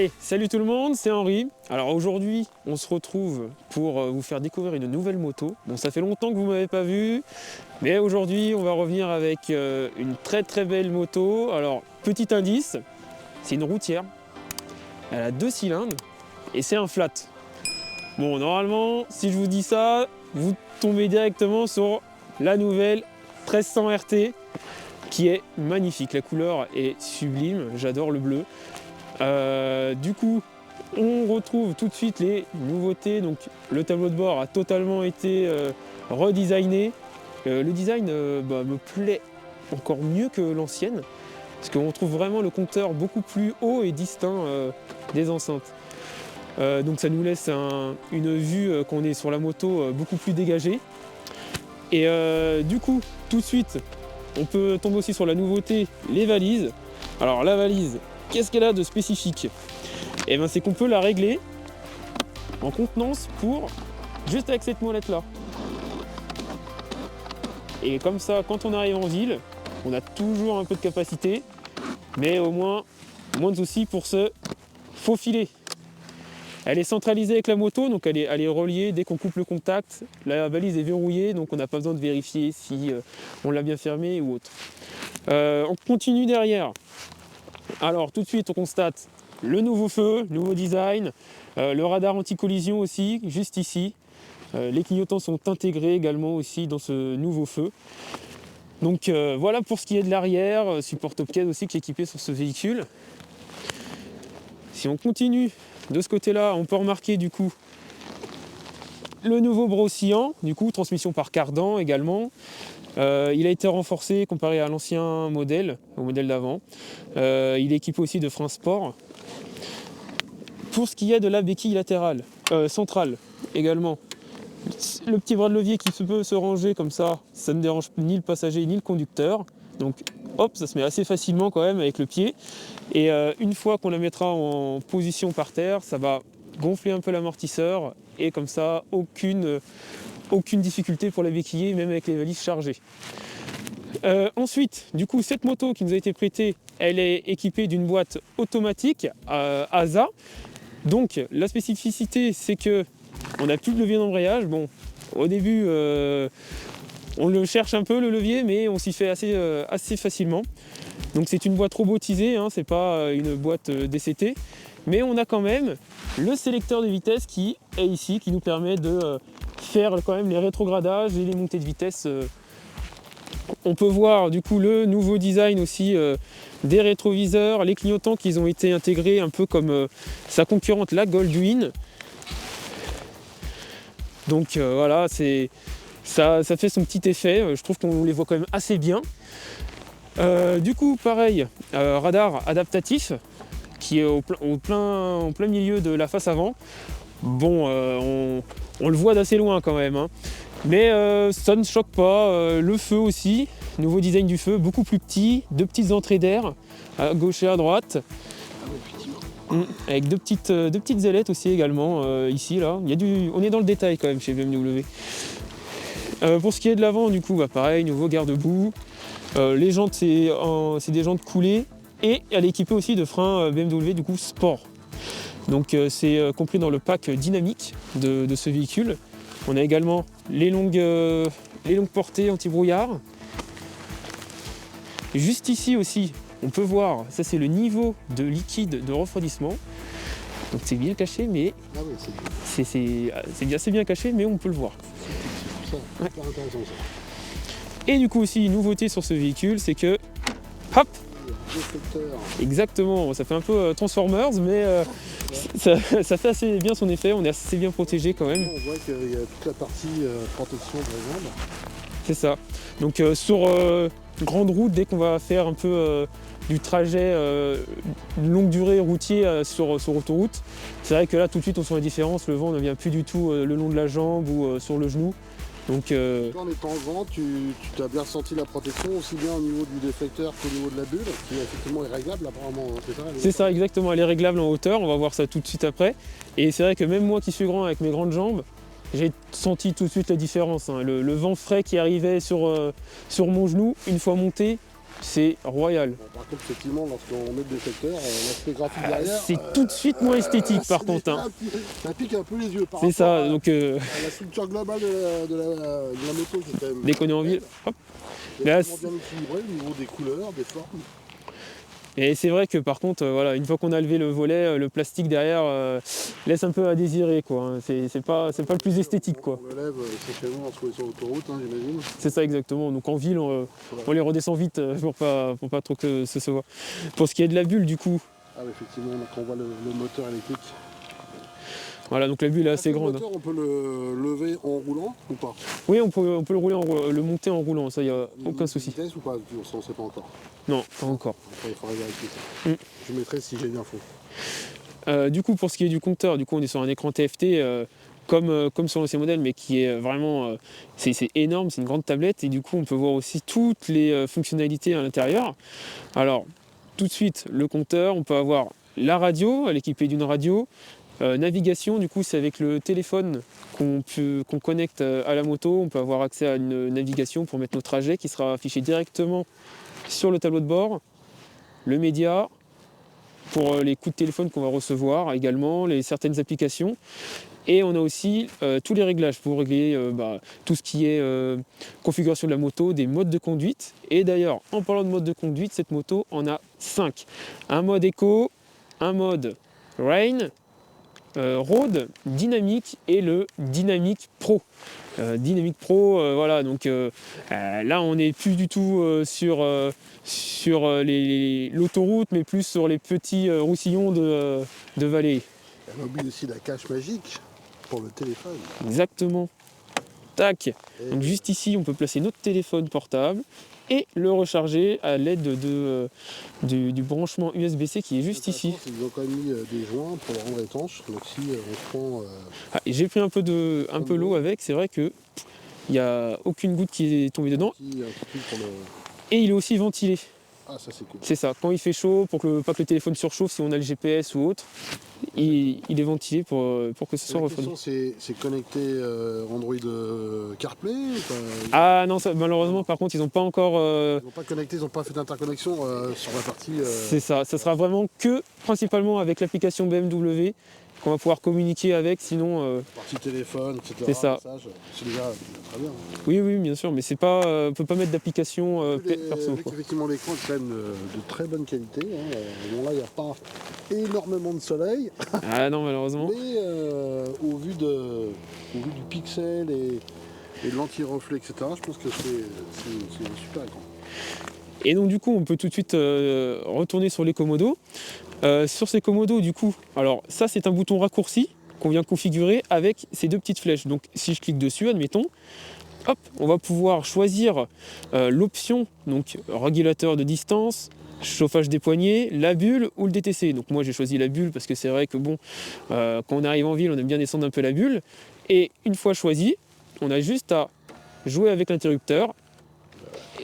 Allez, salut tout le monde, c'est Henri. Alors aujourd'hui, on se retrouve pour vous faire découvrir une nouvelle moto. Bon, ça fait longtemps que vous ne m'avez pas vu, mais aujourd'hui, on va revenir avec une très belle moto. Alors, petit indice, c'est une routière. Elle a 2 cylindres et c'est un flat. Bon, normalement, si je vous dis ça, vous tombez directement sur la nouvelle 1300 RT qui est magnifique. La couleur est sublime, j'adore le bleu. Du coup, on retrouve tout de suite les nouveautés. Donc, le tableau de bord a totalement été redesigné. Le design me plaît encore mieux que l'ancienne, parce qu'on retrouve vraiment le compteur beaucoup plus haut et distinct des enceintes. Donc ça nous laisse une vue quand on est sur la moto beaucoup plus dégagée. Et du coup, tout de suite, on peut tomber aussi sur la nouveauté, les valises. Alors la valise, qu'est-ce qu'elle a de spécifique? Et bien c'est qu'on peut la régler en contenance pour juste avec cette molette là. Et comme ça, quand on arrive en ville, on a toujours un peu de capacité, mais au moins de soucis pour se faufiler. Elle est centralisée avec la moto, donc elle est reliée dès qu'on coupe le contact. La valise est verrouillée, donc on n'a pas besoin de vérifier si on l'a bien fermée ou autre. On continue derrière. Alors tout de suite on constate le nouveau feu, le nouveau design, le radar anti-collision aussi, juste ici. Les clignotants sont intégrés également aussi dans ce nouveau feu. Donc voilà pour ce qui est de l'arrière, support top case aussi qui est équipé sur ce véhicule. Si on continue de ce côté-là, on peut remarquer du coup le nouveau bras oscillant, du coup transmission par cardan également. Il a été renforcé comparé à l'ancien modèle, au modèle d'avant. Il est équipé aussi de freins sport. Pour ce qui est de la béquille latérale, centrale également, le petit bras de levier qui peut se ranger comme ça ne dérange ni le passager ni le conducteur. Donc hop, ça se met assez facilement quand même avec le pied. Et une fois qu'on la mettra en position par terre, ça va gonfler un peu l'amortisseur et comme ça, aucune difficulté pour la béquiller, même avec les valises chargées. Ensuite, du coup, cette moto qui nous a été prêtée, elle est équipée d'une boîte automatique ASA. Donc, la spécificité, c'est que on n'a plus de levier d'embrayage. Bon, au début, on le cherche un peu le levier, mais on s'y fait assez facilement. Donc, c'est une boîte robotisée, hein, c'est pas une boîte DCT, mais on a quand même le sélecteur de vitesse qui est ici, qui nous permet de faire quand même les rétrogradages et les montées de vitesse. On peut voir du coup le nouveau design aussi des rétroviseurs, les clignotants qui ont été intégrés un peu comme sa concurrente la Goldwing. Donc voilà, ça fait son petit effet, je trouve qu'on les voit quand même assez bien. Du coup pareil, radar adaptatif qui est en plein milieu de la face avant. Bon, on le voit d'assez loin quand même, hein. Mais ça ne choque pas. Le feu aussi, nouveau design du feu, beaucoup plus petit, 2 petites entrées d'air à gauche et à droite. Avec deux petites ailettes aussi également ici là. On est dans le détail quand même chez BMW. Pour ce qui est de l'avant, du coup, pareil, nouveau garde-boue. Les jantes, c'est des jantes coulées et elle est équipée aussi de freins BMW du coup sport. Donc c'est compris dans le pack dynamique de ce véhicule. On a également les longues portées anti-brouillard. Juste ici aussi, on peut voir, ça c'est le niveau de liquide de refroidissement. Donc c'est bien caché, mais c'est assez bien caché, mais on peut le voir. Ouais. Et du coup aussi, une nouveauté sur ce véhicule, c'est que, hop, exactement, ça fait un peu Transformers, mais ça fait assez bien son effet, on est assez bien protégé quand même. On voit qu'il y a toute la partie protection de la jambe. C'est ça. Donc sur grande route, dès qu'on va faire un peu du trajet longue durée routier sur autoroute, c'est vrai que là tout de suite on sent la différence, le vent ne vient plus du tout le long de la jambe ou sur le genou. Donc, en étant vent, tu as bien ressenti la protection aussi bien au niveau du déflecteur qu'au niveau de la bulle, qui effectivement est réglable apparemment, c'est ça? C'est ça, exactement, elle est réglable en hauteur, on va voir ça tout de suite après. Et c'est vrai que même moi qui suis grand avec mes grandes jambes, j'ai senti tout de suite la différence, hein. Le vent frais qui arrivait sur mon genou, une fois monté, c'est royal. Bon, par contre, effectivement, lorsqu'on met le détecteur, l'aspect graphique derrière... C'est tout de suite moins esthétique par contre. Hein. Ça pique un peu les yeux par C'est rapport ça, donc à la structure globale de la moto qui est quand même... dès qu'on est en ville, hop. C'est Là, vraiment bien équilibré au niveau des couleurs, des formes. Et c'est vrai que par contre, voilà, une fois qu'on a levé le volet, le plastique derrière laisse un peu à désirer, quoi. Hein. C'est pas le plus esthétique, quoi. On le lève essentiellement en se trouvant sur l'autoroute, hein, j'imagine. C'est ça exactement. Donc en ville, on les redescend vite pour pas trop que ce soit. Pour ce qui est de la bulle, du coup, Ah, mais effectivement, donc on voit le moteur électrique. voilà, donc la bulle est assez grande. Le moteur, on peut le lever en roulant ou pas? Oui, on peut le rouler, le monter en roulant, ça y a aucun souci. Vitesse ou pas? On ne sait pas encore. Non, pas encore. Après, il faudra vérifier ça. Je mettrai si j'ai l'info. Du coup, pour ce qui est du compteur, du coup, on est sur un écran TFT comme sur l'ancien modèle, mais qui est vraiment c'est énorme, c'est une grande tablette, et du coup, on peut voir aussi toutes les fonctionnalités à l'intérieur. Alors, tout de suite, le compteur, on peut avoir la radio, elle est équipée d'une radio. Navigation, du coup, c'est avec le téléphone qu'on connecte à la moto. On peut avoir accès à une navigation pour mettre nos trajets qui sera affiché directement sur le tableau de bord. Le média, pour les coups de téléphone qu'on va recevoir également, certaines applications. Et on a aussi tous les réglages pour régler tout ce qui est configuration de la moto, des modes de conduite. Et d'ailleurs, en parlant de mode de conduite, cette moto en a 5. Un mode éco, un mode rain, Road, Dynamic et le Dynamic Pro. Dynamic Pro, voilà, donc là on n'est plus du tout sur l'autoroute, mais plus sur les petits roussillons de vallée. On oublie aussi la cache magique pour le téléphone. Exactement. Tac. Donc juste ici, on peut placer notre téléphone portable et le recharger à l'aide du branchement USB-C qui est juste ici. Ils ont quand même mis des joints pour le rendre étanche. Donc si on prend... j'ai pris un peu l'eau avec, c'est vrai que il n'y a aucune goutte qui est tombée dedans. Et il est aussi ventilé. Ah, ça c'est cool. C'est ça, quand il fait chaud, pour pas que le téléphone surchauffe, si on a le GPS ou autre, il est ventilé pour que ce soit refroidi. C'est connecté Android CarPlay ou pas? Ah non, ça, malheureusement, par contre, ils n'ont pas encore... Ils n'ont pas connecté, ils n'ont pas fait d'interconnexion sur la partie... C'est ça, ça sera vraiment que principalement avec l'application BMW qu'on va pouvoir communiquer avec, sinon... Partie téléphone, etc. C'est ça. C'est déjà très bien. Oui, mais bien sûr, mais c'est pas, on peut pas mettre d'application perso. Effectivement, l'écran est quand même de très bonne qualité. Hein. Bon, là, il n'y a pas énormément de soleil. Ah non, malheureusement. Mais au vu du pixel et de l'anti-reflet, etc., je pense que c'est un super écran. Et donc du coup, on peut tout de suite retourner sur les commodos. Sur ces commodos, du coup, alors ça c'est un bouton raccourci qu'on vient configurer avec ces deux petites flèches. Donc si je clique dessus, admettons, hop, on va pouvoir choisir l'option, donc régulateur de distance, chauffage des poignets, la bulle ou le DTC. Donc moi j'ai choisi la bulle parce que c'est vrai que bon, quand on arrive en ville, on aime bien descendre un peu la bulle. Et une fois choisi, on a juste à jouer avec l'interrupteur.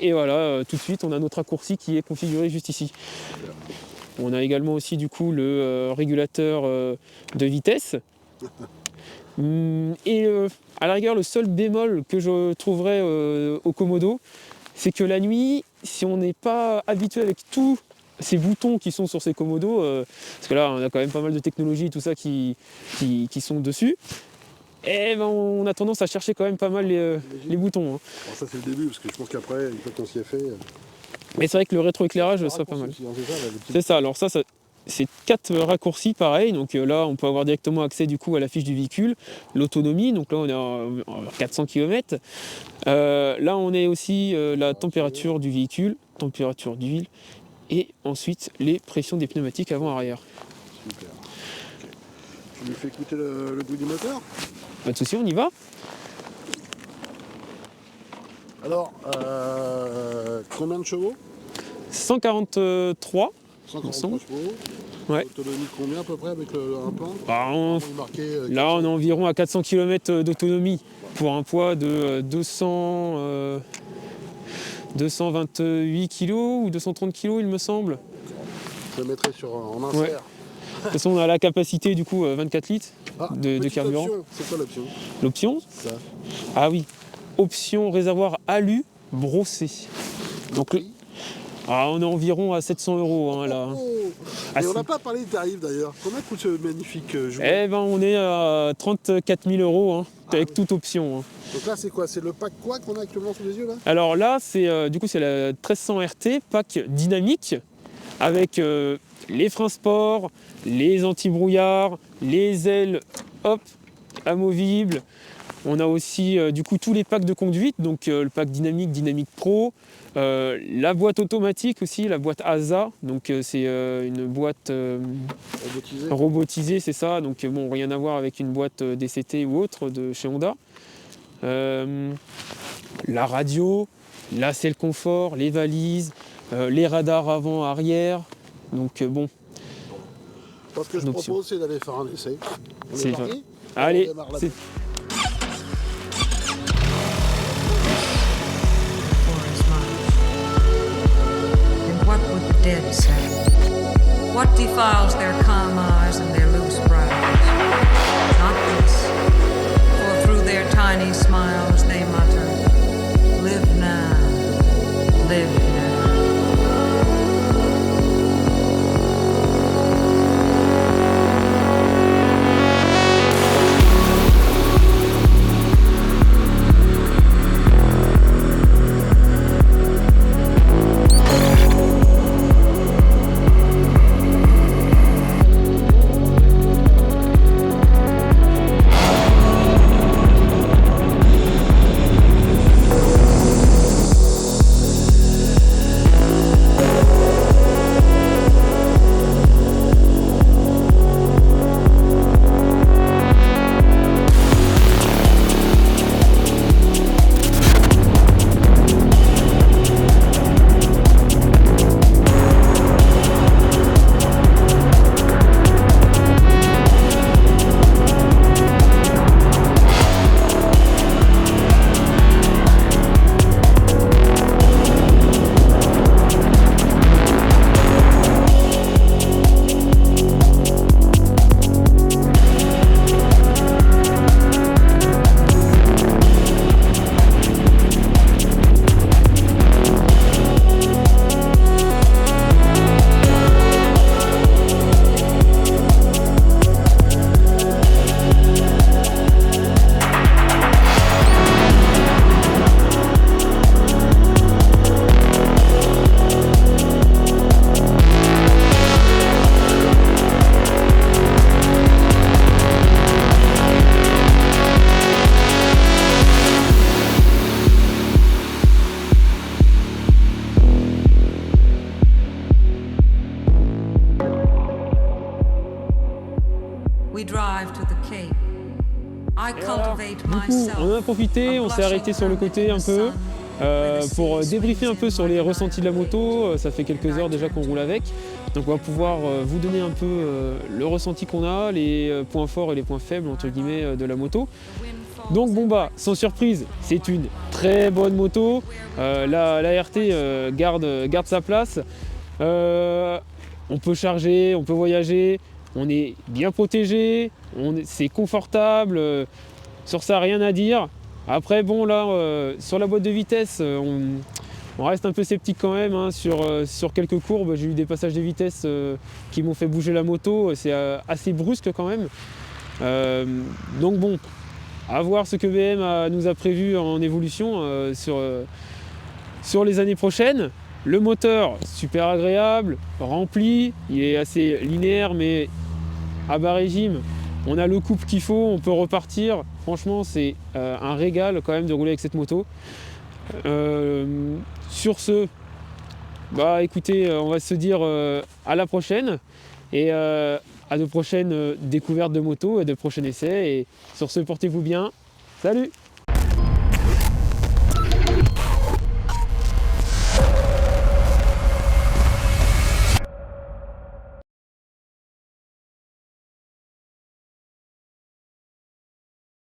Et voilà, tout de suite, on a notre raccourci qui est configuré juste ici. On a également aussi du coup le régulateur de vitesse. Et à la rigueur, le seul bémol que je trouverais au Komodo, c'est que la nuit, si on n'est pas habitué avec tous ces boutons qui sont sur ces Komodo, parce que là, on a quand même pas mal de technologies, tout ça qui sont dessus, et ben, on a tendance à chercher quand même pas mal les boutons. Hein. Alors ça c'est le début, parce que je pense qu'après, une fois qu'on s'y est fait... Mais c'est vrai que le rétroéclairage serait pas mal. C'est ça, alors ça c'est 4 raccourcis pareil, donc là on peut avoir directement accès du coup à la fiche du véhicule, l'autonomie, donc là on est à 400 km. Là on est aussi la température du véhicule, température d'huile, et ensuite les pressions des pneumatiques avant-arrière. Super. Tu lui fais écouter le bruit du moteur? Pas de souci, on y va. Alors, combien de chevaux? 143. 143 chevaux. Ouais. Autonomie combien à peu près avec un plein? Là on est environ à 400 km d'autonomie pour un poids de 228 kg ou 230 kg il me semble. Je le mettrai en insert. Ouais. De toute façon on a la capacité du coup 24 litres de carburant. C'est quoi l'option? L'option? Ça. Ah oui. Option réservoir alu brossé. Donc Ah, on est environ à 700 € hein, là. Ah, Et on c'est- n'a pas parlé des tarifs d'ailleurs. Combien coûte ce magnifique jouet? Eh ben on est à 34 000 € hein, avec toute option. Hein. Donc là c'est quoi? C'est le pack quoi qu'on a actuellement sous les yeux là? Alors là, c'est du coup c'est la 1300 RT, pack dynamique, avec les freins sport, les anti-brouillard, les ailes hop, amovibles. On a aussi du coup tous les packs de conduite, donc le pack dynamique, dynamique pro, la boîte automatique aussi, la boîte ASA, donc c'est une boîte Robotisé. robotisée, c'est ça, donc bon, rien à voir avec une boîte DCT ou autre de chez Honda. La radio, la selle confort, les valises, les radars avant, arrière, donc bon, Donc, ce que je Donc, propose c'est d'aller faire un essai. On C'est est ça. parti? allez, On démarre la c'est For his mind. And what would the dead say? What defiles their calm eyes and their loose brows? Not this, for through their tiny smiles they mutter, live now, live now. We drive to the Cape. I cultivate du coup, myself. on en a profité, on s'est arrêté sur le côté un peu pour débriefer un peu sur les ressentis de la moto. Ça fait quelques heures déjà qu'on roule avec, donc on va pouvoir vous donner un peu le ressenti qu'on a, les points forts et les points faibles entre guillemets de la moto. Donc bon bah, sans surprise, c'est une très bonne moto. La RT garde sa place. On peut charger, on peut voyager, on est bien protégé, c'est confortable. Sur ça, rien à dire. Après bon là, sur la boîte de vitesse, on reste un peu sceptique quand même hein, sur quelques courbes. J'ai eu des passages de vitesse qui m'ont fait bouger la moto. C'est assez brusque quand même. Donc bon, à voir ce que BM nous a prévu en évolution sur les années prochaines. Le moteur, super agréable, rempli, il est assez linéaire mais à bas régime. On a le couple qu'il faut, on peut repartir. Franchement, c'est un régal quand même de rouler avec cette moto. Sur ce, bah écoutez, on va se dire à la prochaine et à de prochaines découvertes de moto et de prochains essais. Et sur ce, portez-vous bien. Salut!